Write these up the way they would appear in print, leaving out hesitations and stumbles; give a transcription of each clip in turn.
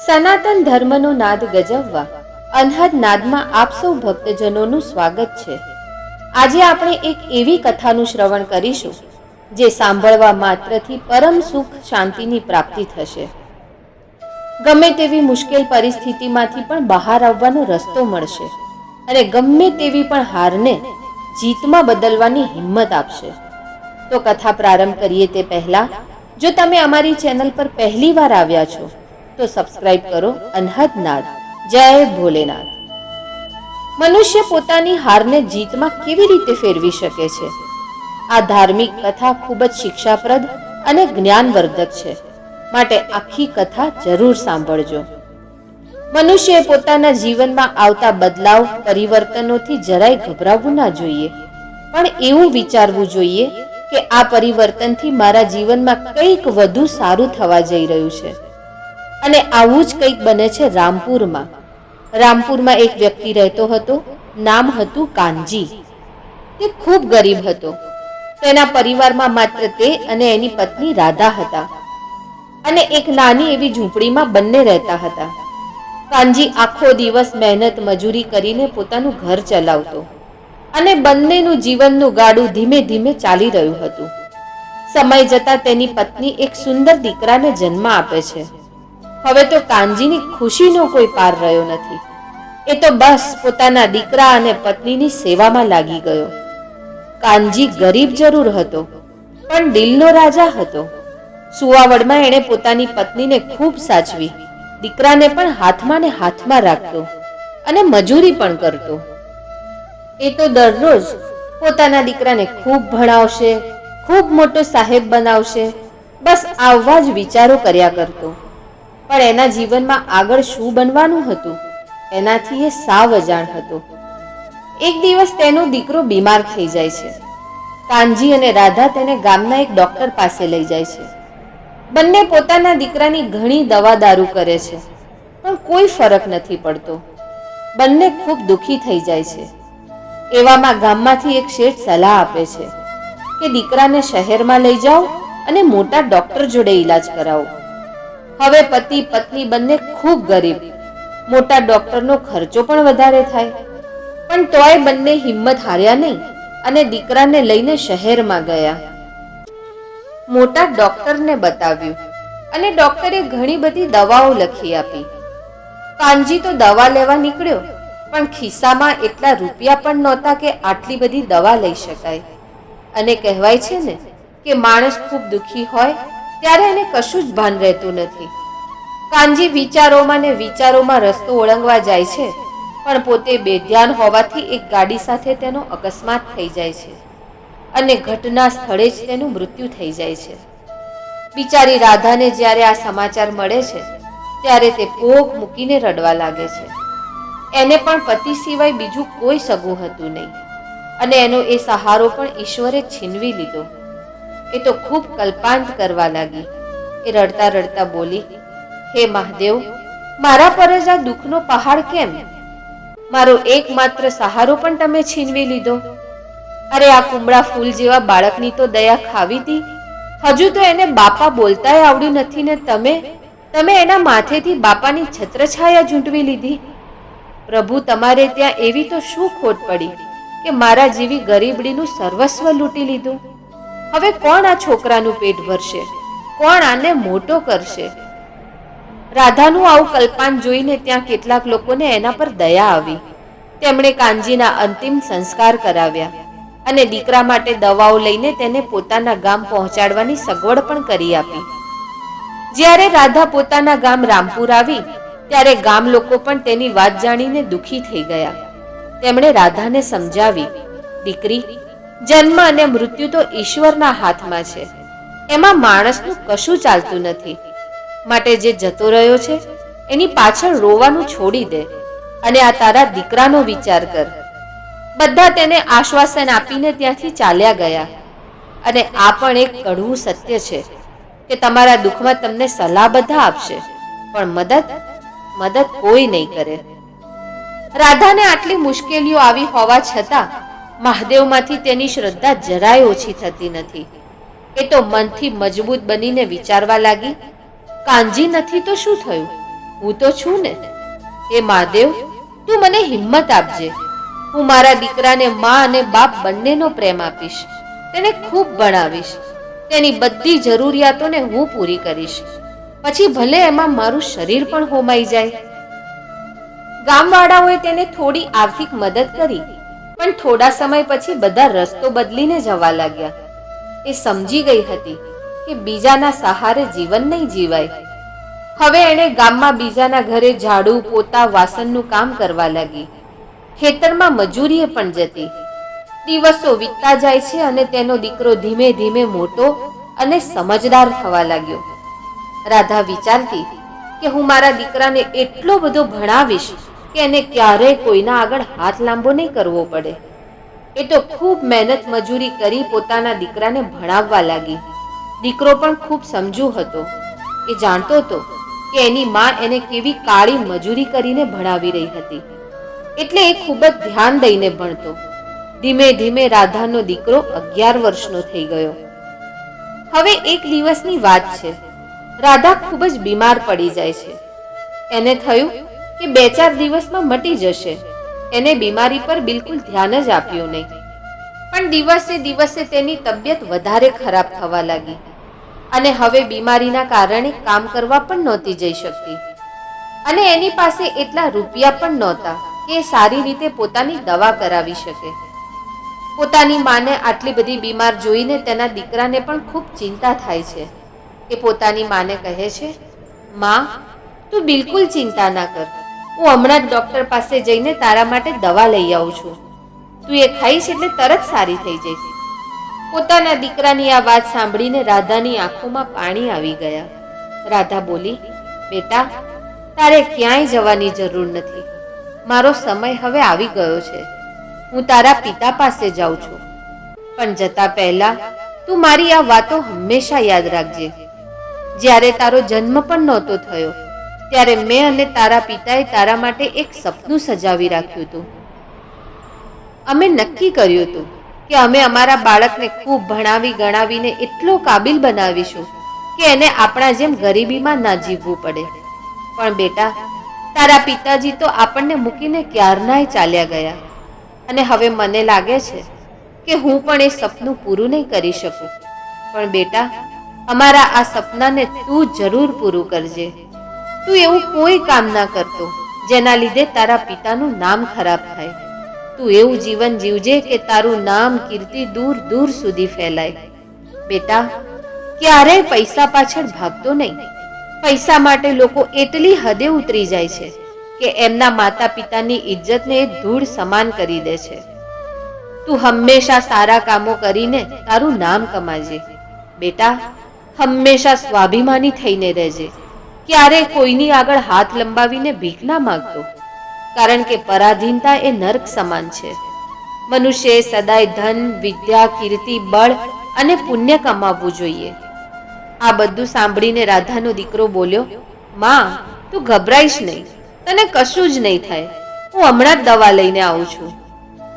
સનાતન ધર્મનો નાદ ગજવવા અનહદ નાદમાં આપ સૌ ભક્તજનોનું સ્વાગત છે। આજે આપણે એક એવી કથાનું શ્રવણ કરીશું જે સાંભળવા માત્રથી પરમ સુખ શાંતિની પ્રાપ્તિ થશે। ગમે તેવી મુશ્કેલ પરિસ્થિતિમાંથી પણ બહાર આવવાનો રસ્તો મળશે અને ગમે તેવી પણ હારને જીતમાં બદલવાની હિંમત આપશે। તો કથા પ્રારંભ કરીએ તે પહેલા જો તમે અમારી ચેનલ પર પહેલી વાર આવ્યા છો તો સબસ્ક્રાઇબ કરો અનહદ નાદ। જય ભોલેનાથ। મનુષ્ય પોતાની હારને જીતમાં કેવી રીતે ફેરવી શકે છે? આ ધાર્મિક કથા ખૂબ જ શિક્ષાપ્રદ અને જ્ઞાનવર્ધક છે, માટે આખી કથા જરૂર સાંભળજો। મનુષ્યએ પોતાના જીવનમાં આવતા બદલાવ પરિવર્તનોથી જરાય ગભરાવવું ના જોઈએ, પણ એવું વિચારવું જોઈએ કે આ પરિવર્તનથી મારા જીવનમાં કંઈક વધુ સારું થવા જઈ રહ્યું છે। અને આવું જ કંઈક બને છે રામપુરમાં। રામપુરમાં એક વ્યક્તિ રહેતો હતો, નામ હતું કાનજી। તે ખૂબ ગરીબ હતો। તેના પરિવારમાં માત્ર તે અને એની પત્ની રાધા હતા અને એક નાની એવી ઝૂંપડીમાં બંને રહેતા હતા। કાનજી આખો દિવસ મહેનત મજૂરી કરીને પોતાનું ઘર ચલાવતો અને બંનેનું જીવનનું ગાડું ધીમે ધીમે ચાલી રહ્યું હતું। સમય જતાં તેની પત્ની એક સુંદર દીકરાને જન્મ આપે છે। હવે તો કાનજીની ખુશીનો કોઈ પાર રહ્યો નથી। એ તો બસ પોતાના દીકરા અને પત્નીની સેવામાં લાગી ગયો। કાનજી ગરીબ જરૂર હતો, પણ દિલનો રાજા હતો। સુવાવડમાં એણે પોતાની પત્નીને ખૂબ સાચવી, દીકરાને પણ હાથમાં ને હાથમાં રાખતો અને મજૂરી પણ કરતો। એ તો દરરોજ પોતાના દીકરાને ખૂબ ભણાવશે, ખૂબ મોટો સાહેબ બનાવશે, બસ આવા જ વિચારો કર્યા કરતો। પણ એના જીવનમાં આગળ શું બનવાનું હતું એનાથી એ સાવ અજાણ હતો। એક દિવસ તેનો દીકરો બીમાર થઈ જાય છે। કાનજી અને રાધા તેને ગામના એક ડોક્ટર પાસે લઈ જાય છે। બંને પોતાના દીકરાની ઘણી દવા દારૂ કરે છે, પણ કોઈ ફરક નથી પડતો। બંને ખૂબ દુઃખી થઈ જાય છે। એવામાં ગામમાંથી એક શેઠ સલાહ આપે છે કે દીકરાને શહેરમાં લઈ જાઓ અને મોટા ડોક્ટર જોડે ઈલાજ કરાવો। હવે પતિ પત્ની બંને ખૂબ ગરીબ, મોટા ડોક્ટરનો ખર્ચો પણ વધારે થાય, પણ તોય બંને હિંમત હાર્યા નહીં અને દીકરાને લઈને શહેરમાં ગયા। મોટા ડોક્ટરને બતાવ્યું અને ડોક્ટરે ઘણી બધી દવાઓ લખી આપી। કાનજી તો દવા લેવા નીકળ્યો, પણ ખિસ્સામાં એટલા રૂપિયા પણ નહોતા કે આટલી બધી દવા લઈ શકાય। અને કહેવાય છે ને કે માણસ ખૂબ દુઃખી હોય ત્યારે એને કશું જ ભાન રહેતું નથી। કાનજી વિચારોમાં ને વિચારોમાં રસ્તો ઓળંગવા જાય છે, પણ પોતે બેધ્યાન હોવાથી એક ગાડી સાથે તેનો અકસ્માત થઈ જાય છે અને ઘટના સ્થળે જ તેનું મૃત્યુ થઈ જાય છે। બિચારી રાધાને જ્યારે આ સમાચાર મળે છે ત્યારે તે પોક મૂકીને રડવા લાગે છે। એને પણ પતિ સિવાય બીજું કોઈ સગું હતું નહીં અને એનો એ સહારો પણ ઈશ્વરે છીનવી લીધો। એ તો ખૂબ કલ્પાંત કરવા લાગી। એ રડતા રડતા બોલી, હે મહાદેવ, મારા પર જ આ દુઃખનો પહાડ કેમ? મારો એકમાત્ર સહારો પણ તમે છીનવી લીધો। અરે આ કુમળા ફૂલ જેવા બાળકની તો દયા ખાવી હતી, હજુ તો એને બાપા બોલતાય આવડી નથી ને તમે એના માથેથી બાપાની છત્રછાયા ઝૂંટવી લીધી। પ્રભુ, તમારે ત્યાં એવી તો શું ખોટ પડી કે મારા જેવી ગરીબડીનું સર્વસ્વ લૂંટી લીધું? હવે કોણ આ છોકરાનું પેટ ભરશે? કોણ આને મોટો કરશે? રાધાનું આવું કલ્પાન જોઈને ત્યાં કેટલાક લોકોને એના પર દયા આવી। તેમણે કાનજીના અંતિમ સંસ્કાર કરાવ્યા અને દીકરા માટે દવાઓ લઈને તેને પોતાના ગામ પહોંચાડવાની સગવડ પણ કરી આપી। જ્યારે રાધા પોતાના ગામ રામપુર આવી ત્યારે ગામ લોકો પણ તેની વાત જાણીને દુઃખી થઈ ગયા। તેમણે રાધાને સમજાવી, દીકરી, જન્મ અને મૃત્યુ તો ઈશ્વરના હાથમાં છે, એમાં માણસનું કશું ચાલતું નથી। માટે જે જતો રહ્યો છે એની પાછળ રોવાનું છોડી દે અને આ તારા દીકરાનો વિચાર કર। બધા તેને આશ્વાસન આપીને ત્યાંથી ચાલ્યા ગયા। અને આ પણ એક કડવું સત્ય છે કે તમારા દુઃખમાં તમને સલાહ બધા આપશે, પણ મદદ કોઈ નહીં કરે। રાધાને આટલી મુશ્કેલીઓ આવી હોવા છતાં મહાદેવમાંથી તેની શ્રદ્ધા જરાય ઓછી થતી નથી। એ તો મનથી મજબૂત બનીને વિચારવા લાગી, કાનજી નથી તો શું થયું? હું તો છું ને. હે મહાદેવ, તું મને હિંમત આપજે. હું મારા દીકરાને મા અને બાપ બંનેનો પ્રેમ આપીશ. તેને ખૂબ ભણાવીશ. તેની બધી જરૂરિયાતોને હું પૂરી કરીશ. પછી ભલે એમાં મારું શરીર પણ હોમાઈ જાય. ગામવાળાઓએ તેને થોડી આર્થિક મદદ કરી, પણ થોડા સમય પછી બધા રસ્તો બદલીને જવા લાગ્યા. એ સમજી ગઈ હતી કે બીજાના સહારે જીવન નહીં જીવાય. હવે એણે ગામમાં બીજાના ઘરે ઝાડુ, પોતા, વાસણનું કામ કરવા લાગી. ખેતરમાં મજૂરીએ પણ જતી. દિવસો વીતતા જાય છે અને તેનો દીકરો ધીમે ધીમે મોટો અને સમજદાર થવા લાગ્યો. રાધા વિચારતી કે હું મારા દીકરાને એટલો બધો ભણાવીશ કે એને ક્યારેય કોઈના આગળ હાથ લાંબો નહીં કરવો પડે. એ તો ખૂબ મહેનત મજૂરી કરી પોતાના દીકરાને ભણાવવા લાગી. દીકરો પણ ખૂબ સમજુ હતો. એ જાણતો હતો કે એની માં એને કેવી કાળી મજૂરી કરીને ભણાવી રહી હતી. એટલે એ ખૂબ જ ધ્યાન દઈને ભણતો. ધીમે ધીમે રાધાનો દીકરો 11 વર્ષનો થઈ ગયો. હવે એક દિવસની વાત છે. રાધા ખૂબ જ બીમાર પડી જાય છે. એને થયું કે 2-4 દિવસમાં મટી જશે. એને બીમારી પર બિલકુલ ધ્યાન જ આપ્યું નહીં. પણ દિવસે દિવસે તેની તબિયત વધારે ખરાબ થવા લાગી અને હવે બીમારીના કારણે કામ કરવા પણ નહોતી જઈ શકતી અને એની પાસે એટલા રૂપિયા પણ નહોતા કે સારી રીતે પોતાની દવા કરાવી શકે. પોતાની માને આટલી બધી બીમાર જોઈને તેના દીકરાને પણ ખૂબ ચિંતા થાય છે. એ પોતાની માને કહે છે, માં, તું બિલકુલ ચિંતા ના કર. હું હમણાં જ ડૉક્ટર પાસે જઈને તારા માટે દવા લઈ આવું છું. તું એ ખાઈશ એટલે તરત સારી થઈ જઈશ. પોતાના દીકરાની આ વાત સાંભળીને રાધાની આંખોમાં પાણી આવી ગયા. રાધા બોલી, બેટા, તારે ક્યાંય જવાની જરૂર નથી. મારો સમય હવે આવી ગયો છે. હું તારા પિતા પાસે જાઉં છું. પણ જતા પહેલા તું મારી આ વાતો હંમેશા યાદ રાખજે. જ્યારે તારો જન્મ પણ નહોતો થયો ત્યારે મેં અને તારા પિતાએ તારા માટે એક સપનું સજાવી રાખ્યું હતું. અમે નક્કી કર્યું હતું કે અમે અમારા બાળકને ખૂબ ભણાવી ગણાવીને એટલો કાબિલ બનાવીશું કે એને આપણા જેમ ગરીબીમાં ના જીવવું પડે. પણ બેટા, તારા પિતાજી તો આપણને મૂકીને ક્યારનાય ચાલ્યા ગયા અને હવે મને લાગે છે કે હું પણ એ સપનું પૂરું નહીં કરી શકું. પણ બેટા, અમારા આ સપનાને તું જરૂર પૂરું કરજે. તું એવું કોઈ કામ ના કરતો જેના લીધે તારા પિતાનું નામ ખરાબ થાય. તું એવું જીવન જીવજે કે તારું નામ, કીર્તિ દૂર દૂર સુધી ફેલાય. બેટા, ક્યારેય પૈસા પાછળ ભાગતો નહીં. પૈસા માટે લોકો એટલી હદે ઉતરી જાય છે કે એમના માતા પિતાની ઇજ્જતને ધૂળ સમાન કરી દે છે. તું હંમેશા સારા કામો કરીને તારું નામ કમાજે. બેટા, હંમેશા સ્વાભિમાની થઈને રહેજે. ક્યારે કોઈની આગળ હાથ લંબાવીને ભીખ ના માંગતો, કારણ કે પરાધીનતા એ નર્ક સમાન છે. મનુષ્યએ સદાય ધન, વિદ્યા, કીર્તિ, બળ અને પુણ્ય કમાવવું જોઈએ. આ બધું સાંભળીને રાધાનો દીકરો બોલ્યો, માં, તું ગભરાઈશ નહીં. તને કશું જ નહીં થાય. હું હમણાં જ દવા લઈને આવું છું.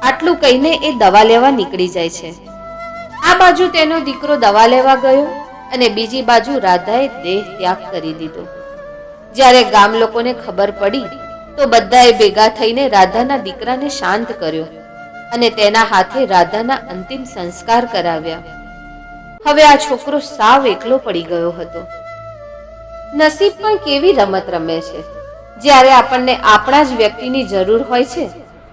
આટલું કહીને એ દવા લેવા નીકળી જાય છે. આ બાજુ તેનો દીકરો દવા લેવા ગયો અને બીજી બાજુ રાધાએ દેહ ત્યાગ કરી દીધો. જ્યારે ગામ લોકોને ખબર પડી તો બધાએ ભેગા થઈને રાધાના દીકરાને શાંત કર્યો અને તેના હાથે રાધાના અંતિમ સંસ્કાર કરાવ્યા. હવે આ છોકરો સાવ એકલો પડી ગયો હતો. નસીબ પણ કેવી રમત રમે છે. જ્યારે આપણને આપણા જ વ્યક્તિની જરૂર હોય છે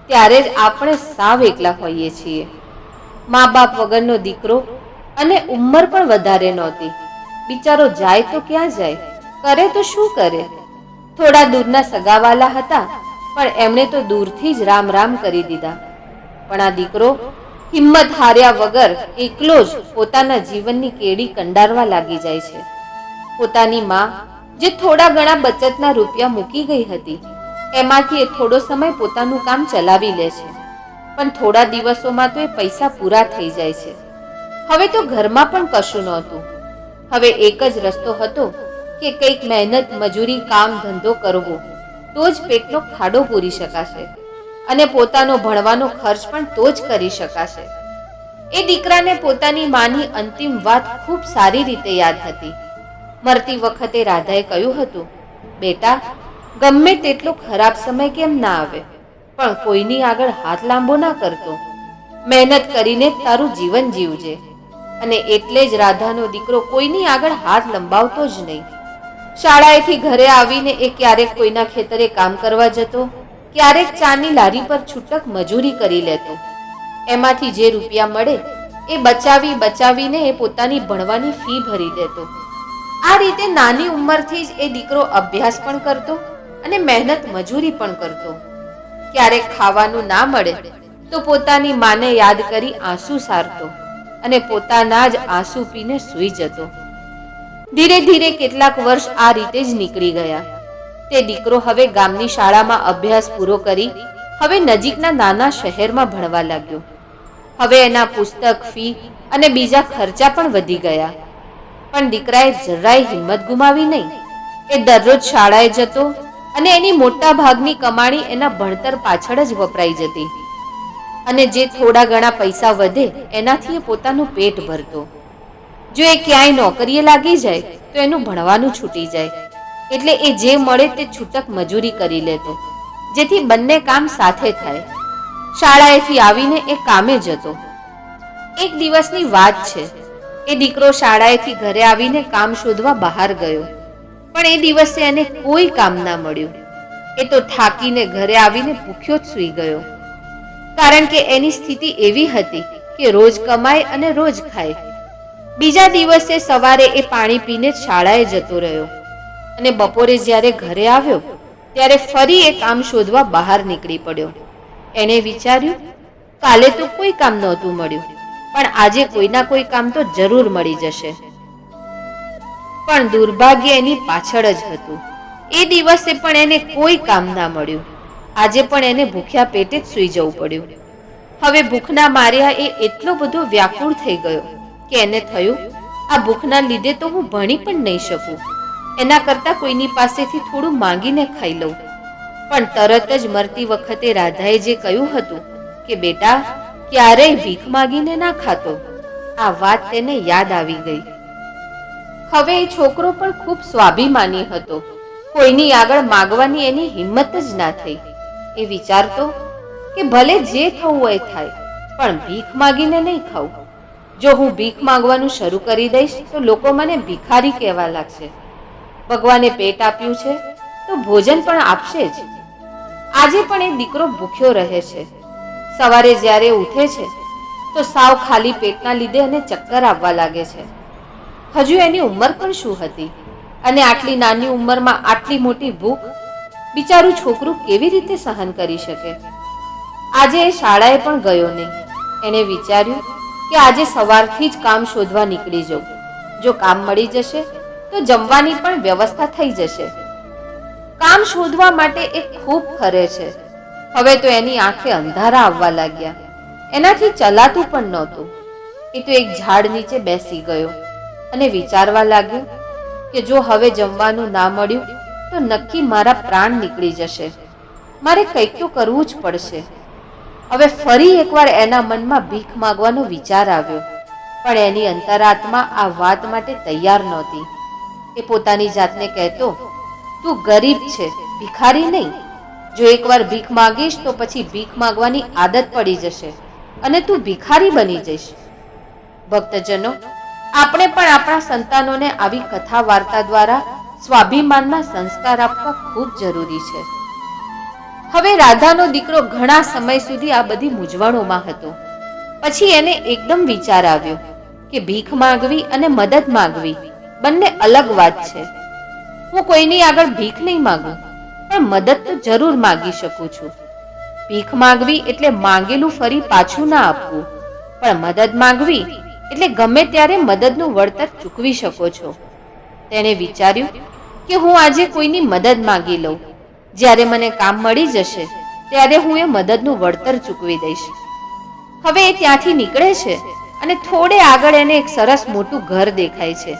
ત્યારે જ આપણે સાવ એકલા હોઈએ છીએ. મા બાપ વગરનો દીકરો અને ઉંમર પણ વધારે નહોતી. બિચારો જાય તો ક્યાં જાય, કરે તો શું કરે? થોડા દૂરના સગાવાલા હતા પણ એમણે તો દૂરથી જ રામ રામ કરી દીધા. પણ આ દીકરો હિંમત હાર્યા વગર એકલો જ પોતાના જીવનની કેડી કંડારવા લાગી જાય છે. પોતાની માં જે થોડા ઘણા બચતના રૂપિયા મૂકી ગઈ હતી એમાંથી એ થોડો સમય પોતાનું કામ ચલાવી લે છે. પણ થોડા દિવસોમાં તો એ પૈસા પૂરા થઈ જાય છે. હવે તો ઘરમાં પણ કશું નહોતું. હવે એક જ રસ્તો હતો કે કંઈક મહેનત મજૂરી કામ ધંધો કરવો તો જ પેટનો ખાડો પૂરી શકાશે અને પોતાનો ભણવાનો ખર્ચ પણ તો જ કરી શકાશે. એ દીકરાને પોતાની માની અંતિમ વાત ખૂબ સારી રીતે યાદ હતી. મરતી વખતે રાધાએ કહ્યું હતું, બેટા, ગમે તેટલો ખરાબ સમય કેમ ના આવે, પણ કોઈની આગળ હાથ લાંબો ના કરતો. મહેનત કરીને તારું જીવન જીવજે. અને એટલે જ રાધાનો દીકરો કોઈની આગળ હાથ લંબાવતો જ નહીં. શાળાએથી ઘરે આવીને એ ક્યારેક કોઈના ખેતરે કામ કરવા જતો, ક્યારેક ચાની લારી પર છૂટક મજૂરી કરી લેતો. એમાંથી જે રૂપિયા મળે એ બચાવીને એ પોતાની ભણવાની ફી ભરી દેતો. આ રીતે નાની ઉંમરથી જ એ દીકરો અભ્યાસ પણ કરતો અને મહેનત મજૂરી પણ કરતો. ક્યારેક ખાવાનું ના મળે તો પોતાની માને યાદ કરી આંસુ સારતો અને પોતાના જ આંસુ પીને સૂઈ જતો. ધીરે ધીરે કેટલાક વર્ષ આ રીતે જ નીકળી ગયા. તે દીકરો હવે ગામની શાળામાં અભ્યાસ પૂરો કરી હવે નજીકના નાના શહેરમાં ભણવા લાગ્યો. હવે એના પુસ્તક, ફી અને બીજા ખર્ચા પણ વધી ગયા. પણ દીકરાએ જરાય હિંમત ગુમાવી નહીં. એ દરરોજ શાળાએ જતો અને એની મોટા ભાગની કમાણી એના ભણતર પાછળ જ વપરાઈ જતી. અને જે થોડા ઘણા પૈસા વધે એનાથી એ પોતાનું પેટ ભરતો. જો એ ક્યાંય નોકરીએ લાગી જાય તો એનું ભણવાનું છૂટી જાય. એટલે એ જે મળે તે છૂટક મજૂરી કરી લેતો, જેથી બંને કામ સાથે થાય. શાળાએથી આવીને એ કામે જતો. એક દિવસની વાત છે. એ દીકરો શાળાએથી ઘરે આવીને કામ શોધવા બહાર ગયો, પણ એ દિવસે એને કોઈ કામ ના મળ્યું. એ તો થાકીને ઘરે આવીને ભૂખ્યો જ સૂઈ ગયો. કારણ કે એની સ્થિતિ એવી હતી કે રોજ કમાય અને રોજ ખાય. બીજા દિવસે સવારે એ પાણી પીને શાળાએ જતો રહ્યો અને બપોરે જ્યારે ઘરે આવ્યો ત્યારે ફરી એ કામ શોધવા બહાર નીકળી પડ્યો. એણે વિચાર્યું, કાલે તો કોઈ કામ નહોતું મળ્યું, પણ આજે કોઈના કોઈ કામ તો જરૂર મળી જશે. પણ દુર્ભાગ્ય એની પાછળ જ હતું. એ દિવસે પણ એને કોઈ કામ ના મળ્યું. આજે પણ એને ભૂખ્યા પેટે જ સૂઈ જવું પડ્યું. હવે ભૂખના માર્યા એ એટલો બધો વ્યાકુળ થઈ ગયો કે એને થયું, આ ભૂખના લીધે તો હું ભણી પણ નહીં શકું. એના કરતાં કોઈની પાસેથી થોડું માંગીને ખાઈ લઉં. પણ તરત જ મરતી વખતે રાધાએ જે કહ્યું હતું કે બેટા, ક્યારેય ભીખ માગીને ના ખાતો, આ વાત તેને યાદ આવી ગઈ. હવે એ છોકરો પણ ખૂબ સ્વાભિમાની હતો. કોઈની આગળ માગવાની એની હિંમત જ ના થઈ. એ વિચારતો કે ભલે જે થવું હોય થાય, પણ ભીખ માગીને નહીં ખાવું. જો હું ભીખ માંગવાનું શરૂ કરી દઈશ તો લોકો મને ભિખારી કહેવા લાગશે. ભગવાને પેટ આપ્યું છે તો ભોજન પણ આપશે જ. આજે પણ એ દીકરો ભૂખ્યો રહે છે. સવારે જ્યારે ઉઠે છે તો સાવ ખાલી પેટના લીધે એને ચક્કર આવવા લાગે છે. હજુ એની ઉંમર પણ શું હતી અને આટલી નાની ઉંમરમાં આટલી મોટી ભૂખ બિચારું છોકરું કેવી રીતે સહન કરી શકે? આજે એ શાળાએ પણ ગયો નહીં. એણે વિચાર્યું કે આજે સવારથી જ કામ શોધવા નીકળી જાઉં. જો કામ મળી જશે તો જમવાની પણ વ્યવસ્થા થઈ જશે. કામ શોધવા માટે એ ખૂબ ફરે છે. હવે તો એની આંખે અંધારા આવવા લાગ્યા. એનાથી ચલાતું પણ નહોતું. એ તો એક ઝાડ નીચે બેસી ગયો અને વિચારવા લાગ્યો કે જો હવે જમવાનું ના મળ્યું તો નક્કી મારા પ્રાણ નીકળી જશે. મારે કંઈક તો કરવું જ પડશે. હવે ફરી એકવાર એના મનમાં ભીખ માગવાનો વિચાર આવ્યો, પણ એની અંતરાત્મા આ વાત માટે તૈયાર નહોતી. એ પોતાની જાતને કહેતો, તું ગરીબ છે, ભિખારી નહીં. જો એકવાર ભીખ માગીશ તો પછી ભીખ માગવાની આદત પડી જશે અને તું ભિખારી બની જઈશ. ભક્તજનો, આપણે પણ આપણા સંતાનોને આવી કથા વાર્તા દ્વારા સ્વાભિમાનના સંસ્કાર આપવા ખૂબ જરૂરી છે. હવે રાધાનો દીકરો ઘણા સમય સુધી આ બધી મૂંઝવણોમાં હતો. પછી એને એકદમ વિચાર આવ્યો કે ભીખ માંગવી અને મદદ માંગવી બંને અલગ વાત છે. હું કોઈની આગળ ભીખ નહીં માંગું, પણ મદદ તો જરૂર માંગી શકું છું. ભીખ માંગવી એટલે માંગેલું ફરી પાછું ના આપવું, પણ મદદ માંગવી એટલે ગમે ત્યારે મદદનું વળતર ચૂકવી શકો છો. તેણે વિચાર્યું કે હું આજે કોઈની મદદ માંગી લઉં. જ્યારે મને કામ મળી જશે ત્યારે હું એ મદદનું વળતર ચૂકવી દઈશ. હવે એ ત્યાંથી નીકળે છે અને થોડે આગળ એને એક સરસ મોટું ઘર દેખાય છે.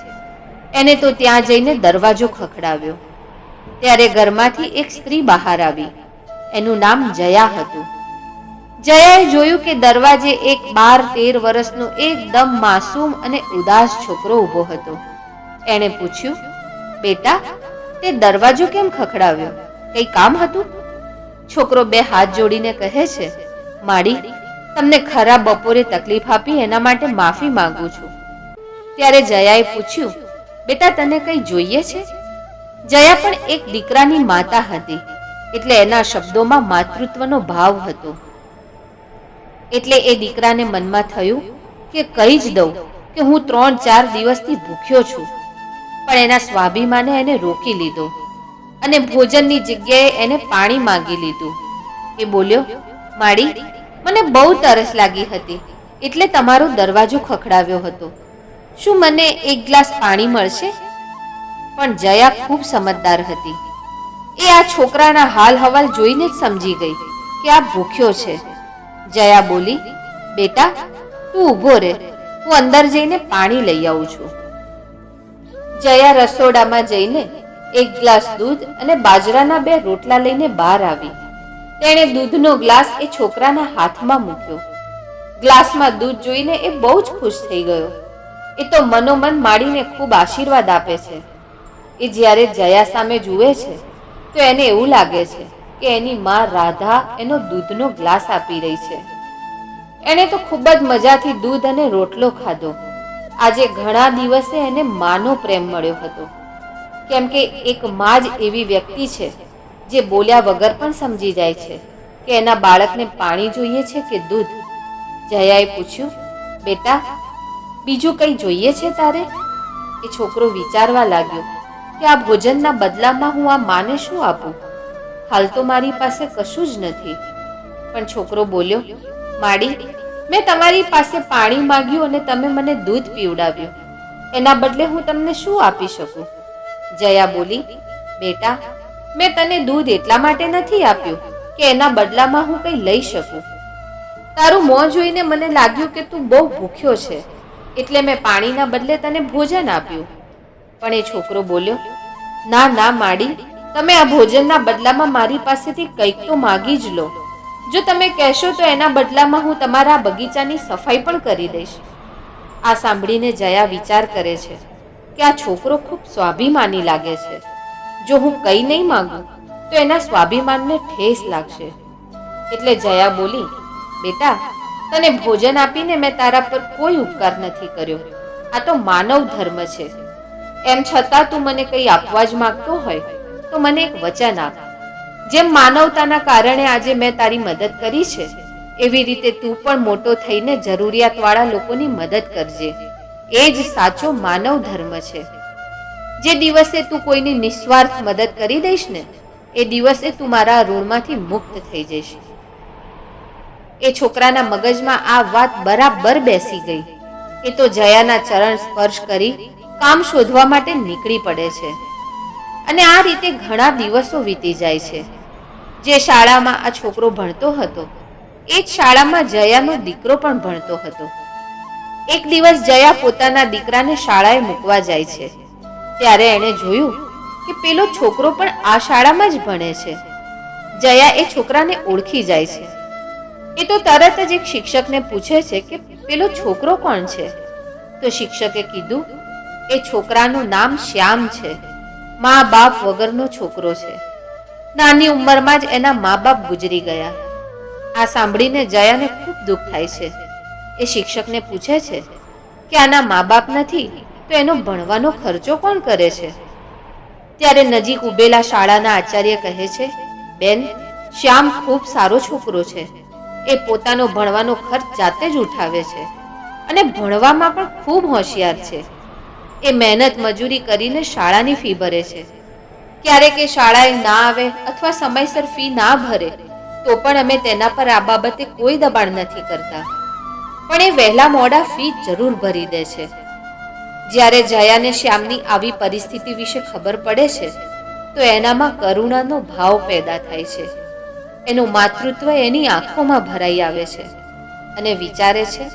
એને તો ત્યાં જઈને દરવાજો ખખડાવ્યો. ત્યારે ઘરમાંથી એક સ્ત્રી બહાર આવી. એનું નામ જયા હતું. જયાએ જોયું કે દરવાજે એક 12-13 વર્ષનો એકદમ માસૂમ અને ઉદાસ છોકરો ઊભો હતો. એણે પૂછ્યું, બેટા, તે દરવાજો કેમ ખખડાવ્યો? કઈ કામ હતું? છોકરો બે હાથ જોડીને કહે છે, માડી, તમને ખરાબ બપોરે તકલીફ આપી એના માટે માફી માંગુ છું. ત્યારે જયાએ પૂછ્યું, બેટા તને કઈ જોઈએ છે? જયા પણ એક દીકરાની માતા હતી, એટલે એના શબ્દોમાં માતૃત્વનો ભાવ હતો. એટલે એ દીકરાને મનમાં થયું કે કહી જ દઉં કે હું 3-4 દિવસથી ભૂખ્યો છું. પણ એના સ્વાભિમાને એને રોકી લીધો અને ભોજનની જગ્યાએ એને પાણી માંગી લીધું. એ બોલ્યો, માડી, મને બહુ તરસ લાગી હતી એટલે તમારો દરવાજો ખખડાવ્યો હતો. શું મને એક ગ્લાસ પાણી મળશે? પણ જયા ખૂબ સમજદાર હતી. એ આ છોકરાના હાલ હવાલ જોઈને જ સમજી ગઈ કે આ ભૂખ્યો છે. જયા બોલી, બેટા તું ઊભો રહે, હું અંદર જઈને પાણી લઈ આવું છું. જયા રસોડામાં જઈને એક ગ્લાસ દૂધ અને બાજરાના 2 રોટલા લઈને બહાર આવી. તેણે દૂધનો ગ્લાસ એ છોકરાના હાથમાં મૂક્યો. ગ્લાસમાં દૂધ જોઈને એ બહુ જ ખુશ થઈ ગયો. એ તો મનોમન માડીને ખૂબ આશીર્વાદ આપે છે. એ જ્યારે જયા સામે જુએ છે તો એને એવું લાગે છે કે એની માં રાધા એનો દૂધનો ગ્લાસ આપી રહી છે. એણે તો ખૂબ જ મજાથી દૂધ અને રોટલો ખાધો. આજે ઘણા દિવસે એને માનો પ્રેમ મળ્યો હતો, કેમ કે એક માં જ એવી વ્યક્તિ છે જે બોલ્યા વગર પણ સમજી જાય છે કે એના બાળકને પાણી જોઈએ છે કે દૂધ. જયાએ પૂછ્યું, બેટા બીજું કંઈ જોઈએ છે તારે? એ છોકરો વિચારવા લાગ્યો કે આ ભોજનના બદલામાં હું આ માને શું આપું? હાલ તો મારી પાસે કશું જ નથી. પણ છોકરો બોલ્યો, માડી, મેં તમારી પાસે પાણી માંગ્યું અને તમે મને દૂધ પીવડાવ્યું. એના બદલે હું તમને શું આપી શકું? જયા બોલી, બેટા, મેં તને દૂધ એટલા માટે નથી આપ્યું કે એના બદલામાં હું કંઈ લઈ શકું. તારું મોં જોઈને મને લાગ્યું કે તું બહુ ભૂખ્યો છે, એટલે મેં પાણીના બદલે તને ભોજન આપ્યું. પણ એ છોકરો બોલ્યો, ના ના માડી, તમે આ ભોજનના બદલામાં મારી પાસેથી કંઈક તો માગી જ લો. જો તમે કહેશો તો એના બદલામાં હું તમારા બગીચાની સફાઈ પણ કરી દઈશ. આ સાંભળીને જયા વિચાર કરે છે કે આ છોકરો ખૂબ સ્વાભિમાની લાગે છે. જો હું કંઈ નહીં માંગું તો એના સ્વાભિમાનને ઠેસ લાગશે. એટલે જયા બોલી, બેટા, તને ભોજન આપીને મેં તારા પર કોઈ ઉપકાર નથી કર્યો. આ તો માનવ ધર્મ છે. એમ છતાં તું મને કંઈ આપવા જ માંગતો હોય તો મને એક વચન આપ. જેમ માનવતાના કારણે આજે મેં તારી મદદ કરી છે, એવી રીતે તું પણ મોટો થઈને જરૂરિયાતવાળા લોકોની મદદ કરજે. એ જ સાચો માનવ ધર્મ છે. જે દિવસે તું કોઈની નિસ્વાર્થ મદદ કરી દઈશ ને, એ દિવસે તું મારા ઋણમાંથી મુક્ત થઈ જઈશ. એ છોકરાના મગજમાં આ વાત બરાબર બેસી ગઈ. એ તો જયાના ચરણ સ્પર્શ કરી કામ શોધવા માટે નીકળી પડે છે. અને આ રીતે ઘણા દિવસો વીતી જાય છે. જે શાળામાં આ છોકરો ભણતો હતો એ જ શાળામાં જયાનો દીકરો પણ ભણતો હતો. એક દિવસ જયા પોતાના દીકરાને શાળાએ મૂકવા જાય છે. ત્યારે એણે જોયું કે પેલો છોકરો પણ આ શાળામાં જ ભણે છે. જયા એ છોકરાને ઓળખી જાય છે. એ તો તરત જ એક શિક્ષકને પૂછે છે કે પેલો છોકરો કોણ છે? તો શિક્ષકે કીધું, એ છોકરાનું નામ શ્યામ છે. મા બાપ વગરનો છોકરો છે. નાની ઉંમરમાં જ એના મા બાપ ગુજરી ગયા. આ સાંભળીને જયાને ખૂબ દુઃખ થાય છે. એ શિક્ષકને પૂછે છે કે આના મા બાપ નથી તો એનો ભણવાનો ખર્ચો કોણ કરે છે? ત્યારે નજીક ઉભેલા શાળાના આચાર્ય કહે છે, બેન, શ્યામ ખૂબ સારો છોકરો છે. એ પોતાનો ભણવાનો ખર્ચ જાતે જ ઉઠાવે છે અને ભણવામાં પણ ખૂબ હોશિયાર છે. એ મહેનત મજૂરી કરીને શાળાની ફી ભરે છે. ક્યારેક એ શાળાએ ના આવે અથવા સમયસર ફી ના ભરે તો પણ અમે તેના પર આ બાબતે કોઈ દબાણ નથી કરતા, પણ એ વહેલા મોડા ફી જરૂર ભરી દે છે. જ્યારે જયાને શ્યામની આવી પરિસ્થિતિ વિશે ખબર પડે છે તો એનામાં કરુણાનો ભાવ પેદા થાય છે. એનું માતૃત્વ એની આંખોમાં ભરાઈ આવે છે અને વિચારે છે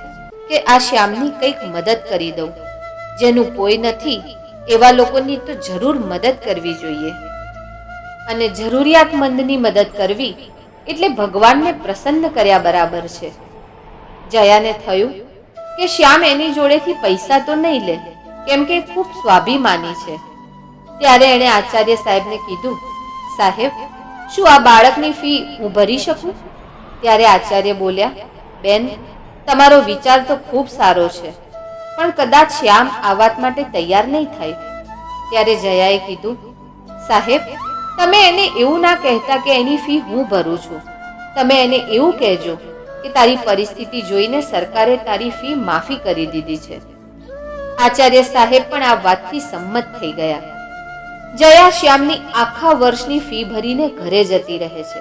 કે આ શ્યામની કંઈક મદદ કરી દઉં. જેનું કોઈ નથી એવા લોકોની તો જરૂર મદદ કરવી જોઈએ. અને જરૂરિયાતમંદની મદદ કરવી એટલે ભગવાનને પ્રસન્ન કર્યા બરાબર છે. જયાને થયું કે શ્યામ એની જોડેથી પૈસા તો નહીં લે, કેમ કે ખૂબ સ્વાભિમાની છે. ત્યારે એણે આચાર્ય સાહેબને કીધું, સાહેબ, શું આ બાળકની ફી હું ભરી શકું? ત્યારે આચાર્ય બોલ્યા, બેન, તમારો વિચાર તો ખૂબ સારો છે, પણ કદાચ શ્યામ આ વાત માટે તૈયાર નહીં થાય. ત્યારે જયાએ કીધું, સાહેબ, તમે એને એવું ના કહેતા કે એની ફી હું ભરું છું. તમે એને એવું કહેજો કે તારી પરિસ્થિતિ જોઈને સરકારે તારી ફી માફી કરી દીધી છે. આચાર્ય સાહેબ પણ આ વાતથી સંમત થઈ ગયા. જયા શ્યામની આખા વર્ષની ફી ભરીને ઘરે જતી રહે છે.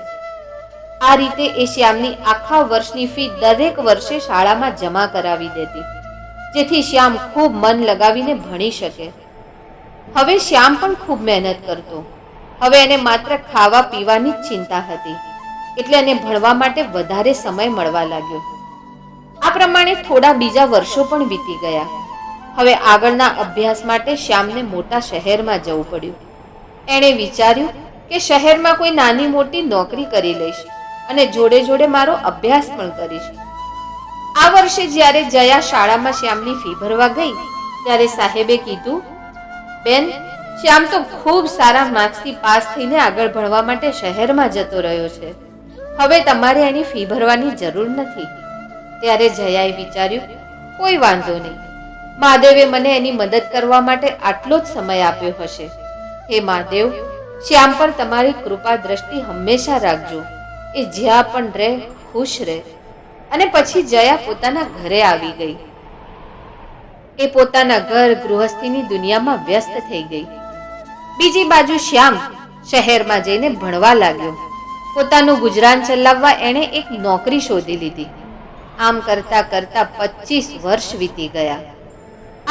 આ રીતે એ શ્યામની આખા વર્ષની ફી દરેક વર્ષે શાળામાં જમા કરાવી દેતી, જેથી શ્યામ ખૂબ મન લગાવીને ભણી શકે. હવે શ્યામ પણ ખૂબ મહેનત કરતો. હવે એને માત્ર ખાવા પીવાની જ ચિંતા હતી, એટલે એને ભણવા માટે વધારે સમય મળવા લાગ્યો. આ પ્રમાણે થોડા બીજા વર્ષો પણ વીતી ગયા. હવે આગળના અભ્યાસ માટે શ્યામને મોટા શહેરમાં જવું પડ્યું. એણે વિચાર્યું કે શહેરમાં કોઈ નાની મોટી નોકરી કરી લઈશ અને જોડે જોડે મારો અભ્યાસ પણ કરીશ. આ વર્ષે જ્યારે જયા શાળામાં શ્યામની ફી ભરવા ગઈ, ત્યારે સાહેબે કીધું, બેન, શ્યામ તો ખૂબ સારા માર્ક્સથી પાસ થઈને આગળ ભણવા માટે શહેરમાં જતો રહ્યો છે. હવે તમારે એની ફી ભરવાની જરૂર નથી. ત્યારે જયાએ વિચાર્યું, કોઈ વાંધો નહીં, મહાદેવે મને એની મદદ કરવા માટે આટલો જ સમય આપ્યો હશે. હે મહાદેવ, શ્યામ પર તમારી કૃપા દ્રષ્ટિ હંમેશા રાખજો. એ જ્યાં પણ રહે ખુશ રહે. અને પછી જયા પોતાના ઘરે આવી ગઈ. એ પોતાના ઘર ગૃહસ્થીની દુનિયામાં વ્યસ્ત થઈ ગઈ. બીજી બાજુ શ્યામ શહેરમાં જઈને ભણવા લાગ્યો. પોતાનું ગુજરાન ચલાવવા એણે એક નોકરી શોધી લીધી. આમ કરતા કરતા 25 વર્ષ વીતી ગયા.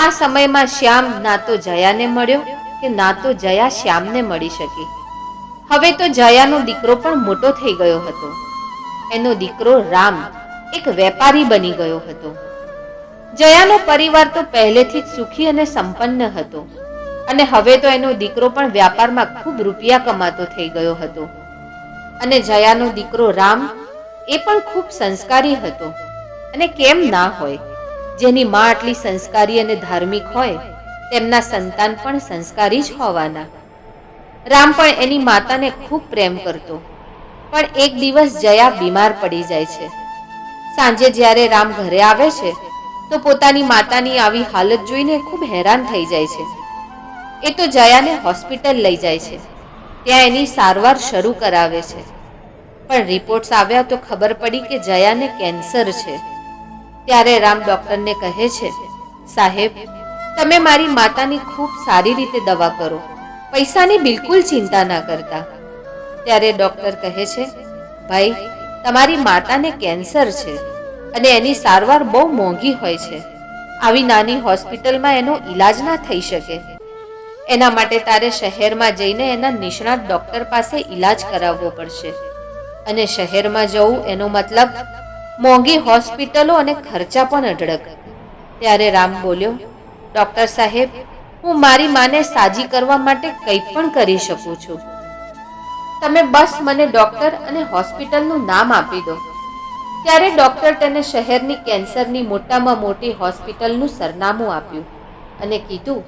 આ સમયમાં શ્યામ ના તો જયાને મળ્યો કે ના તો જયા શ્યામને મળી શકી. હવે તો જયાનો દીકરો પણ મોટો થઈ ગયો હતો. એનો દીકરો રામ એક વેપારી બની ગયો હતો. જયાનો પરિવાર તો પહેલેથી જ સુખી અને સંપન્ન હતો, અને હવે તો એનો દીકરો પણ વ્યાપારમાં ખૂબ રૂપિયા કમાતો થઈ ગયો હતો. અને જયાનો દીકરો રામ એ પણ ખૂબ સંસ્કારી હતો. અને કેમ ના હોય, જેની માં આટલી સંસ્કારી અને ધાર્મિક હોય, તેમના સંતાન પણ સંસ્કારી જ હોવાના. રામ પણ એની માતાને ખૂબ પ્રેમ કરતો. પણ એક દિવસ જયા બીમાર પડી જાય છે. સાંજે જ્યારે રામ ઘરે આવે છે તો પોતાની માતાની આવી હાલત જોઈને ખૂબ હેરાન થઈ જાય છે. એ તો જયાને હોસ્પિટલ લઈ જાય છે. ત્યાં એની સારવાર શરૂ કરાવે છે. પણ રિપોર્ટ્સ આવ્યા તો ખબર પડી કે જયાને કેન્સર છે. ત્યારે રામ ડૉક્ટરને કહે છે, સાહેબ, તમે મારી માતાની ખૂબ સારી રીતે દવા કરો, પૈસાની બિલકુલ ચિંતા ના કરતા. ત્યારે ડૉક્ટર કહે છે, ભાઈ, તમારી માતાને કેન્સર છે અને એની સારવાર બહુ મોંઘી હોય છે. આવી નાની હોસ્પિટલમાં એનો ઈલાજ ના થઈ શકે. એના માટે તારે શહેરમાં જઈને એના નિષ્ણાત ડૉક્ટર પાસે ઈલાજ કરાવવો પડશે. અને શહેરમાં જવું એનો મતલબ મોંઘી હોસ્પિટલો અને ખર્ચા પણ અઢળક. ત્યારે રામ બોલ્યો, ડૉક્ટર સાહેબ, હું મારી માને સાજી કરવા માટે કંઈ પણ કરી શકું છું. તમે બસ મને ડૉક્ટર અને હોસ્પિટલનું નામ આપી દો. ત્યારે ડૉક્ટર તેને શહેરની કેન્સરની મોટામાં મોટી હોસ્પિટલનું સરનામું આપ્યું અને કીધું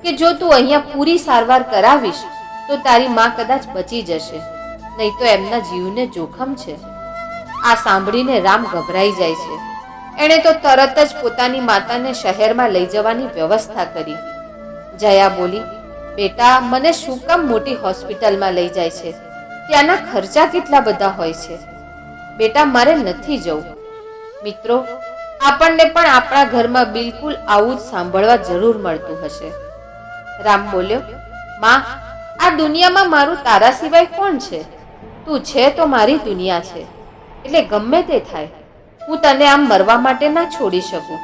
કે જો તું અહીંયા પૂરી સારવાર કરાવીશ તો તારી માં કદાચ બચી જશે, નહીં તો એમના જીવને જોખમ છે. આ સાંભળીને રામ ગભરાઈ જાય છે. એણે તો તરત જ પોતાની માતાને શહેરમાં લઈ જવાની વ્યવસ્થા કરી. જયા બોલી, બેટા, મને શું કામ મોટી હોસ્પિટલમાં લઈ જાય છે? ત્યાંના ખર્ચા કેટલા બધા હોય છે. બેટા, મારે નથી જવું. મિત્રો, આપણને પણ આપણા ઘરમાં બિલકુલ આવું જ સાંભળવા જરૂર મળતું હશે. રામ બોલ્યો, માં, આ દુનિયામાં મારું તારા સિવાય કોણ છે? તું છે તો મારી દુનિયા છે. એટલે ગમે તે થાય, હું તને આમ મરવા માટે ના છોડી શકું.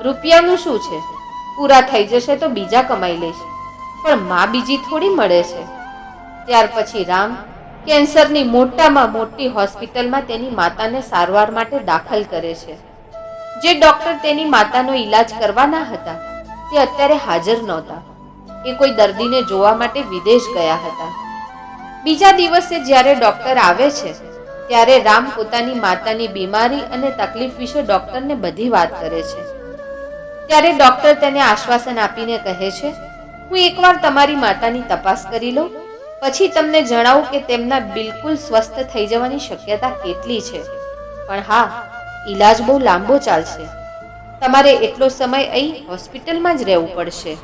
રૂપિયાનું શું છે? પૂરા થઈ જશે તો બીજા કમાઈ લઈશ, પણ માં બીજી થોડી મળે છે. ત્યાર પછી રામ કેન્સરની મોટામાં મોટી હોસ્પિટલમાં તેની માતાને સારવાર માટે દાખલ કરે છે. જે ડૉક્ટર તેની માતાનો ઈલાજ કરવાના હતા તે અત્યારે હાજર નહોતા. એ કોઈ દર્દીને જોવા માટે વિદેશ ગયા હતા. બીજા દિવસે જ્યારે ડૉક્ટર આવે છે ત્યારે રામ પોતાની માતાની બીમારી અને તકલીફ વિશે ડૉક્ટરને બધી વાત કરે છે. ત્યારે ડૉક્ટર તેને આશ્વાસન આપીને કહે છે, હું એકવાર તમારી માતાની તપાસ કરી લઉં પછી તમને જણાવું કે તેમના બિલકુલ સ્વસ્થ થઈ જવાની શક્યતા કેટલી છે. પણ હા, ઈલાજ બહુ લાંબો ચાલશે. તમારે એટલો સમય અહીં હોસ્પિટલમાં જ રહેવું પડશે.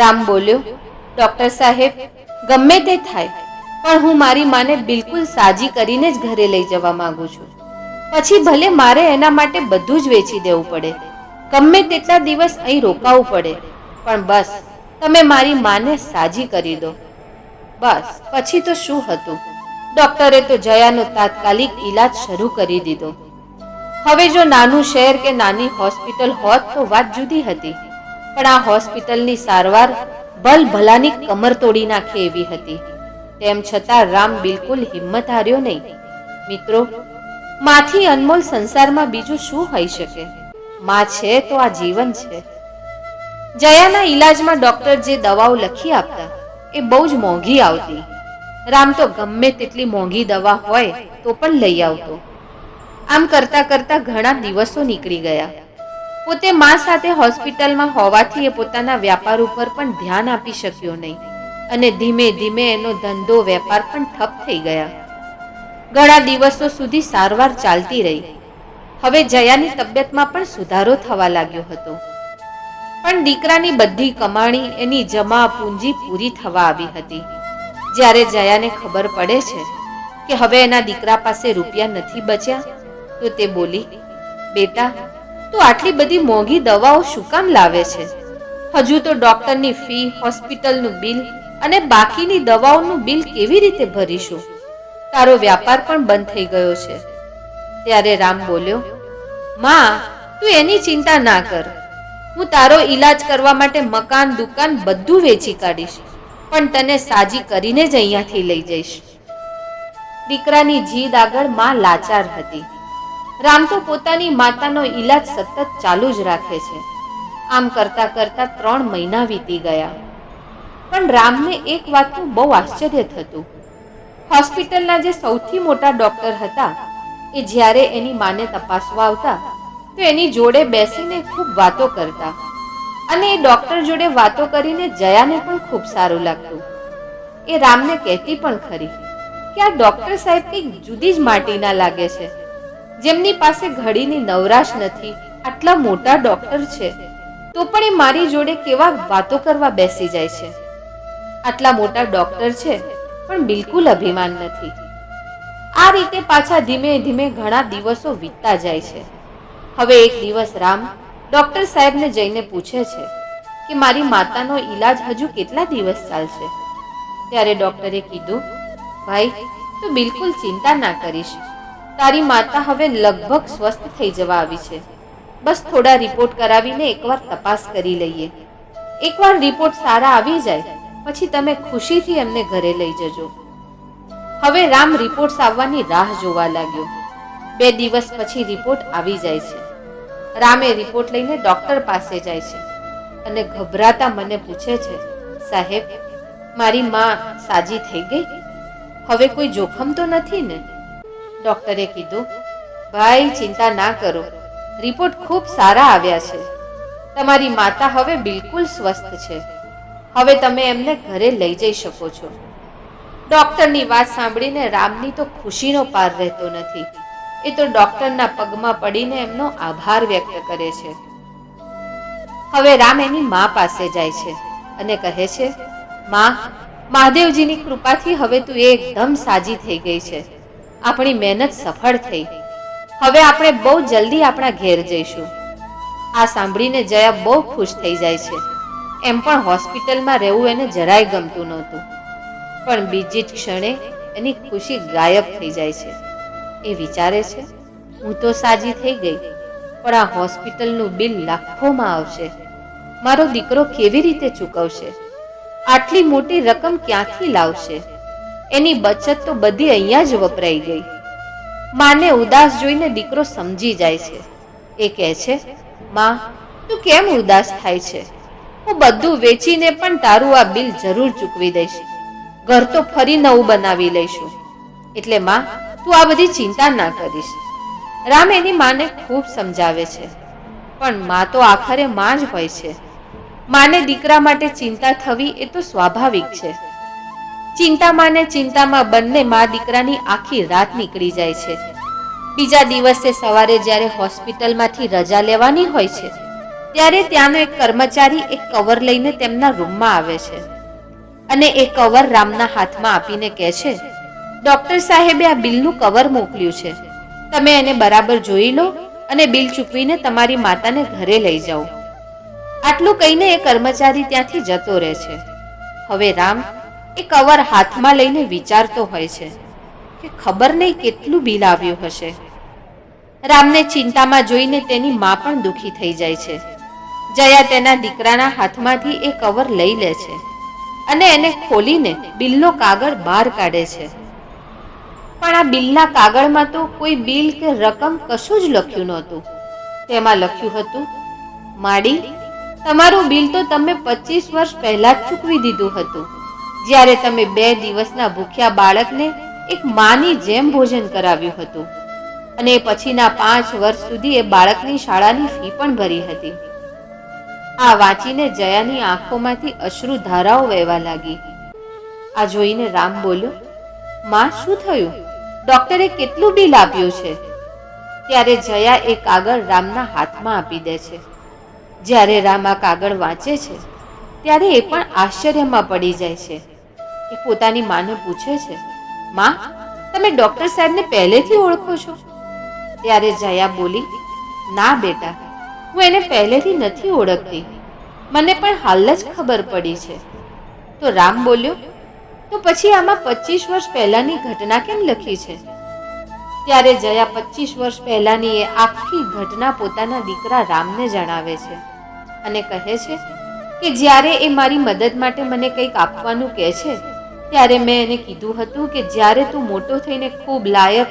રામ બોલ્યો, ડૉક્ટર સાહેબ, ગમે તે થાય, પણ હું મારી માને બિલકુલ સાજી કરીને જ ઘરે લઈ જવા માંગુ છું. પછી ભલે મારે એના માટે બધું જ વેચી દેવું પડે, ગમે તેટલા દિવસ અહીં રોકાવું પડે, પણ બસ તમે મારી માને સાજી કરી દો. બસ પછી તો શું હતું, ડોક્ટરે તો જયાનો તાત્કાલિક ઈલાજ શરૂ કરી દીધો. હવે જો નાનું શહેર કે નાની હોસ્પિટલ હોત તો વાત જુદી હતી, પણ આ હોસ્પિટલની સારવાર ભલભલાની કમર તોડી નાખે એવી હતી. તેમ છતાં રામ બિલકુલ હિંમત હાર્યો નહીં. મિત્રો, માંથી અનમોલ સંસારમાં બીજું શું હોઈ શકે? માં છે તો આ જીવન છે. જયાના ઈલાજમાં ડોક્ટર જે દવાઓ લખી આપતા એ બહુ જ મોંઘી આવતી. રામ તો ગમે તેટલી મોંઘી દવા હોય તો પણ લઈ આવતો. આમ કરતા કરતા ઘણા દિવસો નીકળી ગયા. પોતે મા સાથે હોસ્પિટલમાં હોવાથી એ પોતાના વ્યાપાર ઉપર પણ ધ્યાન આપી શક્યો નહીં, અને ધીમે ધીમે એનો ધંધો વેપાર પણ ઠપ થઈ ગયા. ઘણા દિવસો સુધી સારવાર ચાલતી રહી. હવે જયાની તબિયતમાં પણ સુધારો થવા લાગ્યો હતો. પણ દીકરાની બધી કમાણી, એની જમા પૂંજી પૂરી થવા આવી હતી. જ્યારે જયાને ખબર પડે છે કે હવે એના દીકરા પાસે રૂપિયા નથી બચ્યા, તો તે બોલી, બેટા, તું આટલી બધી મોંઘી દવાઓ શું કામ લાવે છે? હજુ તો ડોક્ટરની ફી, હોસ્પિટલનું બિલ અને બાકીની દવાઓનું બિલ કેવી રીતે ભરીશું? તારો વ્યાપાર પણ બંધ થઈ ગયો છે. ત્યારે રામ બોલ્યો, માં, તું એની ચિંતા ના કર. હું તારો ઈલાજ કરવા માટે મકાન, દુકાન બધું વેચી કાઢીશ, પણ તને સાજી કરીને જ અહીંયાથી લઈ જઈશ. દીકરાની જીદ આગળ માં લાચાર હતી. રામ તો પોતાની માતાનો ઈલાજ સતત ચાલુ જ રાખે છે. આમ કરતા કરતા 3 મહિના વીતી ગયા. પણ રામને એક વાતનું બહુ આશ્ચર્ય થતું. હોસ્પિટલના જે સૌથી મોટા ડોક્ટર હતા, એ જ્યારે એની માને તપાસવા આવતા તો એની જોડે બેસીને ખૂબ વાતો કરતા, અને એ ડોક્ટર જોડે વાતો કરીને જયાને પણ ખૂબ સારું લાગતું. એ રામને કહેતી પણ ખરી કે આ ડોક્ટર સાહેબ કંઈક જુદી જ માટીના લાગે છે. જેમની પાસે ઘડીની નવરાશ નથી, આટલા મોટા ડોક્ટર છે, તો પણ એ મારી જોડે કેવા વાતો કરવા બેસી જાય છે. આટલા મોટા ડોક્ટર છે, પણ બિલકુલ અભિમાન નથી. આ રીતે પાછા ધીમે ધીમે ઘણા દિવસો વીતતા જાય છે. હવે એક દિવસ રામ ડોક્ટર સાહેબને જઈને પૂછે છે કે મારી માતાનો ઈલાજ હજુ કેટલા દિવસ ચાલશે? ત્યારે ડોક્ટરે કીધું, ભાઈ, તું બિલકુલ ચિંતા ના કરીશ. તારી માતા હવે લગભગ સ્વસ્થ થઈ જવા આવી છે. બસ થોડા રિપોર્ટ કરાવીને એકવાર તપાસ કરી લઈએ. એકવાર રિપોર્ટ સારા આવી જાય પછી તમે ખુશીથી એમને ઘરે લઈ જજો. હવે રામ રિપોર્ટ્સ આવવાની રાહ જોવા લાગ્યો. 2 દિવસ પછી રિપોર્ટ આવી જાય છે. રામે રિપોર્ટ લઈને ડોક્ટર પાસે જાય છે અને ગભરાતા મને પૂછે છે, સાહેબ, મારી માં સાજી થઈ ગઈ? હવે કોઈ જોખમ તો નથી ને? ડોક્ટરે કીધું, ભાઈ, ચિંતા ના કરો. રિપોર્ટ ખૂબ સારા આવ્યા છે. તમારી માતા હવે બિલકુલ સ્વસ્થ છે. હવે તમે એમને ઘરે લઈ જઈ શકો છો. ડોક્ટરની વાત સાંભળીને રામની તો ખુશીનો પાર રહેતો નથી. એ તો ડોક્ટરના પગમાં પડીને એમનો આભાર વ્યક્ત કરે છે. હવે રામ એની મા પાસે જાય છે અને કહે છે, માં, મહાદેવજીની કૃપાથી હવે તું એકદમ સાજી થઈ ગઈ છે. આપણી મહેનત સફળ થઈ. હવે આપણે બહુ જલ્દી આપણા ઘેર જઈશું. આ સાંભળીને જયા બહુ ખુશ થઈ જાય છે. એમ પણ હોસ્પિટલમાં રહેવું એને જરાય ગમતું નહોતું. પણ બીજી જ ક્ષણે એની ખુશી ગાયબ થઈ જાય છે. એ વિચારે છે, હું તો સાજી થઈ ગઈ, પણ આ હોસ્પિટલનું બિલ લાખોમાં આવશે. મારો દીકરો કેવી રીતે ચૂકવશે? આટલી મોટી રકમ ક્યાંથી લાવશે? એની બચત તો બધી અહીંયા જ વપરાઈ ગઈ. માને ઉદાસ જોઈને દીકરો સમજી જાય છે. એ કહે છે, માં, તું કેમ ઉદાસ થાય છે? હું બધું વેચીને પણ તારું આ બિલ જરૂર ચૂકવી દઈશ. ઘર તો ફરી નવું બનાવી લઈશું. એટલે માં, તું આ બધી ચિંતા ના કરીશ. રામ એની માને ખૂબ સમજાવે છે, પણ માં તો આખરે માં જ હોય છે. માને દીકરા માટે ચિંતા થવી એ તો સ્વાભાવિક છે. ચિંતામાં ને ચિંતામાં બંને મા દીકરાની આખી રાત નીકળી જાય છે. બીજા દિવસે સવારે જ્યારે હોસ્પિટલમાંથી રજા લેવાની હોય છે ત્યારે ત્યાંનો એક કર્મચારી એક કવર લઈને તેમના રૂમમાં આવે છે અને એ કવર રામના હાથમાં આપીને કહે છે, ડોક્ટર સાહેબે આ બિલનું કવર મોકલ્યું છે, તમે એને બરાબર જોઈ લો અને બિલ ચૂકવીને તમારી માતાને ઘરે લઈ જાઓ. આટલું કહીને એ કર્મચારી ત્યાંથી જતો રહે છે. હવે રામ એ કવર હાથમાં લઈને વિચારતો હોય છે કે ખબર નહીં કેટલું બિલ આવ્યું હશે. રામને ચિંતામાં જોઈને તેની મા પણ દુઃખી થઈ જાય છે. જયા તેના દીકરાના હાથમાંથી એ કવર લઈ લે છે અને એને ખોલીને બિલનો કાગળ બહાર કાઢે છે. પણ આ બિલના કાગળમાં તો કોઈ બિલ કે રકમ કશું જ લખ્યું નહોતું. તેમાં લખ્યું હતું, માડી, તમારું બિલ તો તમે 25 વર્ષ પહેલા જ ચૂકવી દીધું હતું, જ્યારે તમે 2 દિવસના ભૂખ્યા બાળકને એક માની જેમ ભોજન કરાવ્યું હતું અને પછીના 5 વર્ષ સુધી એ બાળકની શાળાની ફી પણ ભરી હતી. આ વાંચીને જયાની આંખોમાંથી અશ્રુ ધારાઓ વહેવા લાગી. આ જોઈને રામ બોલ્યો, માં, શું થયું? ડોક્ટરે કેટલું બિલ આપ્યું છે? ત્યારે જયા એ કાગળ રામના હાથમાં આપી દે છે. જ્યારે રામ આ કાગળ વાંચે છે ત્યારે એ પણ આશ્ચર્યમાં પડી જાય છે. એ પોતાની માને પૂછે છે, માં, તમે ડોક્ટર સાહેબને પહેલેથી ઓળખો છો? ત્યારે જયા બોલી, ના બેટા, હું એને પહેલેથી નથી ઓળખતી, મને પણ હાલ જ ખબર પડી છે. તો રામ બોલ્યો, તો પછી આમાં 25 વર્ષ પહેલાની ઘટના કેમ લખી છે? ત્યારે જયા 25 વર્ષ પહેલાની એ આખી ઘટના પોતાના દીકરા રામને જણાવે છે અને કહે છે કે જ્યારે એ મારી મદદ માટે મને કંઈક આપવાનું કહે છે ત્યારે મેં એને કીધું હતું કે જ્યારે તું મોટો થઈને ખૂબ લાયક,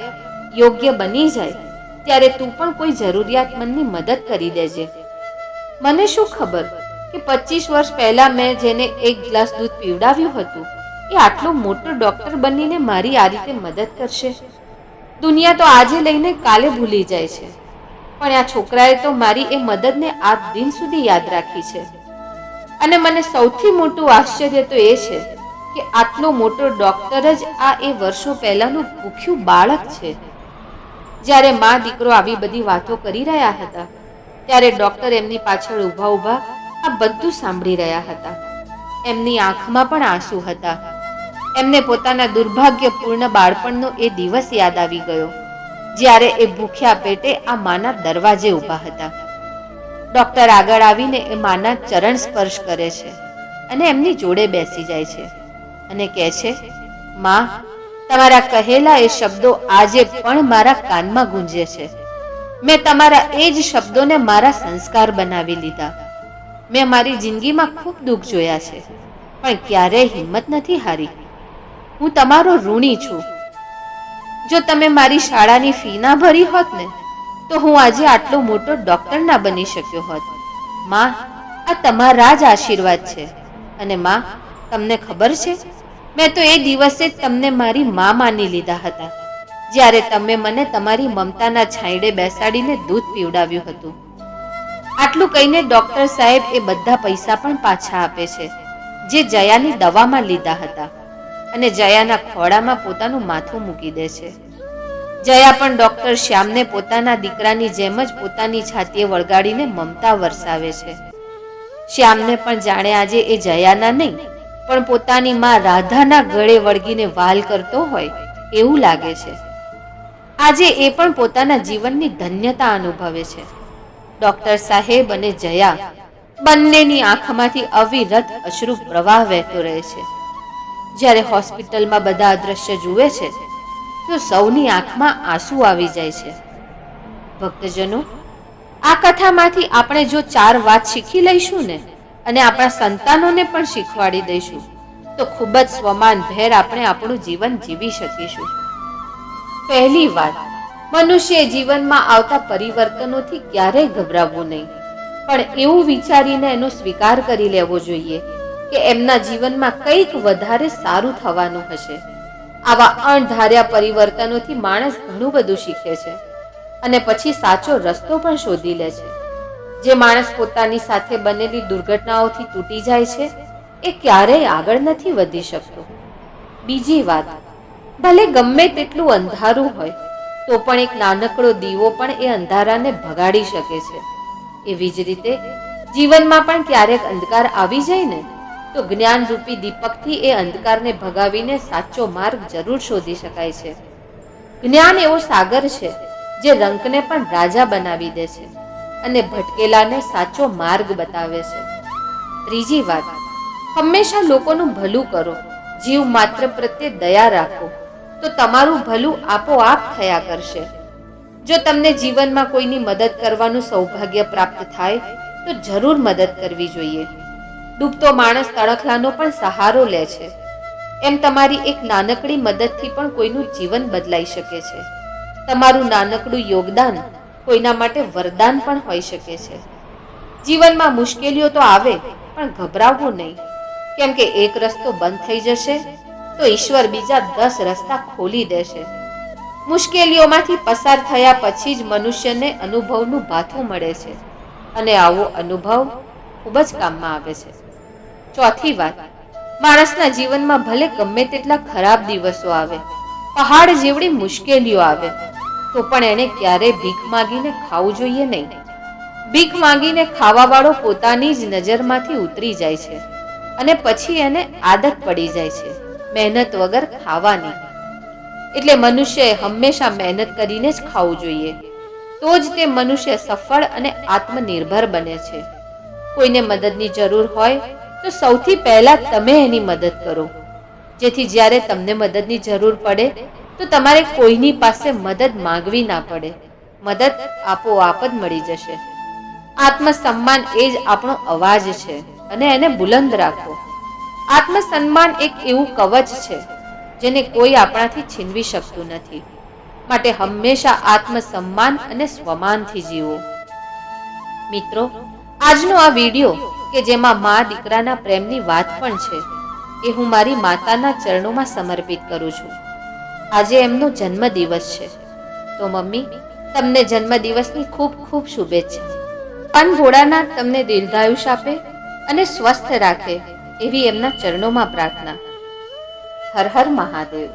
યોગ્ય બની જાય ત્યારે તું પણ કોઈ જરૂરિયાતમંદની મદદ કરી દેજે. મને શું ખબર કે 25 વર્ષ પહેલા મેં જેને 1 ગ્લાસ દૂધ પીવડાવ્યું હતું એ આટલો મોટો ડોક્ટર બનીને મારી આ રીતે મદદ કરશે. દુનિયા તો આજે લઈને કાલે ભૂલી જાય છે, પણ આ છોકરાએ તો મારી એ મદદને આજ દિન સુધી યાદ રાખી છે. અને મને સૌથી મોટું આશ્ચર્ય તો એ છે કે આટલો મોટો ડોક્ટર જ આ એ વર્ષો પહેલાનું ભૂખ્યું બાળક છે. જ્યારે મા દીકરો આવી બધી વાતો કરી રહ્યા હતા ત્યારે ડોક્ટર એમની પાછળ ઊભા ઊભા આ બધું સાંભળી રહ્યા હતા. એમની આંખમાં પણ આંસુ હતા. એમને પોતાના દુર્ભાગ્યપૂર્ણ બાળપણનો એ દિવસ યાદ આવી ગયો જ્યારે એ ભૂખ્યા પેટે આ માના દરવાજે ઊભા હતા. ડોક્ટર આગળ આવીને એ માના ચરણ સ્પર્શ કરે છે અને એમની જોડે બેસી જાય છે અને કહે છે, માં, તમારા કહેલા એ શબ્દો આજે પણ મારા કાનમાં ગુંજે છે. મેં તમારા એ જ શબ્દોને મારા સંસ્કાર બનાવી લીધા. મેં મારી જિંદગીમાં ખૂબ દુઃખ જોયા છે પણ ક્યારેય હિંમત નથી હારી. હું તમારો ઋણી છું. જો તમે મારી શાળાની ફી ના ભરી હોત ને તો હું આજે આટલો મોટો ડોક્ટર ના બની શક્યો હોત. માં, આ તમારા જ આશીર્વાદ છે. અને માં, તમને ખબર છે, મેં તો એ દિવસે જ તમને મારી માં માની લીધા હતા જ્યારે તમે મને તમારી મમતાના છાંયડે બેસાડીને દૂધ પીવડાવ્યું હતું. આટલું કહીને ડોક્ટર સાહેબ એ બધા પૈસા પણ પાછા આપે છે જે જયાની દવામાં લીધા હતા અને જયાના ખોળામાં પોતાનું માથું મૂકી દે છે. જયા પણ ડોક્ટર શ્યામને પોતાના દીકરાની જેમ જ પોતાની છાતીએ વળગાડીને મમતા વરસાવે છે. શ્યામને પણ જાણે આજે એ જયાના નહીં પણ પોતાની માં રાધાના ગળે વળગીને વાલ કરતો હોય એવું લાગે છે. આજે એ પણ પોતાના જીવનની ધન્યતા અનુભવે છે. ડોક્ટર સાહેબ અને જયા બંનેની આંખમાંથી અવિરત અશ્રુ પ્રવાહ વહેતો રહે છે. જ્યારે હોસ્પિટલમાં બધા આ દ્રશ્ય જુએ છે તો સૌની આંખમાં આંસુ આવી જાય છે. ભક્તજનો, આ કથામાંથી આપણે જો 4 વાત શીખી લઈશું ને અને આપણા સંતાનોને પણ શીખવાડી દઈશું તો ખૂબ જ સ્વમાન ભેર આપણે આપણું જીવન જીવી શકીશું. પહેલી વાત, મનુષ્ય જીવનમાં આવતા પરિવર્તનોથી ક્યારેય ગભરાવવું નહીં, પણ એવું વિચારીને એનો સ્વીકાર કરી લેવો જોઈએ કે એમના જીવનમાં કંઈક વધારે સારું થવાનું હશે. આવા અણધાર્યા પરિવર્તનોથી માણસ ઘણું બધું શીખે છે અને પછી સાચો રસ્તો પણ શોધી લે છે. જે માણસ પોતાની સાથે બનેલી દુર્ઘટનાઓથી તૂટી જાય છે એ ક્યારેય આગળ નથી વધી શકતો. બીજી વાત, ભલે ગમે તેટલું અંધારું હોય તો પણ એક નાનકડો દીવો પણ એ અંધારાને ભગાડી શકે છે. એવી જ રીતે જીવનમાં પણ ક્યારેક અંધકાર આવી જાય ને તો જ્ઞાનરૂપી દીપકથી એ અંધકારને ભગાવીને સાચો માર્ગ જરૂર શોધી શકાય છે. જ્ઞાન એવો સાગર છે જે રંકને પણ રાજા બનાવી દે છે અને ભટકેલાને સાચો માર્ગ બતાવે છે. ત્રીજી વાત, હંમેશા લોકોનું ભલું કરો, જીવ માત્ર પ્રત્યે દયા રાખો તો તમારું ભલું આપોઆપ થયા કરશે. જો તમને જીવનમાં કોઈની મદદ કરવાનું સૌભાગ્ય પ્રાપ્ત થાય તો જરૂર મદદ કરવી જોઈએ. ડૂબતો માણસ તણખલાનો પણ સહારો લે છે. એમ તમારી એક નાનકડી મદદથી પણ કોઈનું જીવન બદલાઈ શકે છે. તમારું નાનકડું યોગદાન કોઈના માટે વરદાન પણ હોઈ શકે છે. જીવનમાં મુશ્કેલીઓ તો આવે પણ ગભરાવવું નહીં, કેમ કે એક રસ્તો બંધ થઈ જશે તો ઈશ્વર બીજા 10 રસ્તા ખોલી દેશે. મુશ્કેલીઓમાંથી પસાર થયા પછી જ મનુષ્યને અનુભવનું ભાથું મળે છે અને આવો અનુભવ ખૂબ જ કામમાં આવે છે. ચોથી વાત, માણસના જીવનમાં ભલે ગમે તેટલા ખરાબ દિવસો આવે, પહાડ જેવડી મુશ્કેલીઓ આવે તો પણ એને ક્યારેય ભીખ માંગીને ખાવું જોઈએ નહીં. ભીખ માંગીને ખાવાવાળો પોતાની જ નજરમાંથી ઉતરી જાય છે અને પછી એને આદત પડી જાય છે મહેનત વગર ખાવાની. એટલે મનુષ્યએ હંમેશા મહેનત કરીને જ ખાવું જોઈએ, તો જ તે મનુષ્ય સફળ અને આત્મનિર્ભર બને છે. કોઈને મદદની જરૂર હોય તો સૌથી પહેલા તમે એની મદદ કરો, જેથી જ્યારે તમને મદદની જરૂર પડે તો તમારે કોઈની પાસે મદદ માંગવી ના પડે. મદદ આપોઆપ જ મળી જશે. આત્મસન્માન એ જ આપણો અવાજ છે અને એને બુલંદ રાખો. આત્મસન્માન એક એવું કવચ છે જેને કોઈ આપણાથી છીનવી શકતું નથી. માટે હંમેશા આત્મસન્માન અને સ્વમાનથી જીવો. મિત્રો, આજનો આ વિડીયો કે જેમાં મા દીકરાના પ્રેમની વાત પણ છે એ હું મારી માતાના ચરણોમાં સમર્પિત કરું છું. આજે એમનો જન્મદિવસ છે તો મમ્મી, તમને જન્મદિવસની ખૂબ ખૂબ શુભેચ્છા. પણ ભોળાનાથ તમને દીર્ઘાયુષ આપે અને સ્વસ્થ રાખે એવી એમના ચરણોમાં પ્રાર્થના. હર હર મહાદેવ.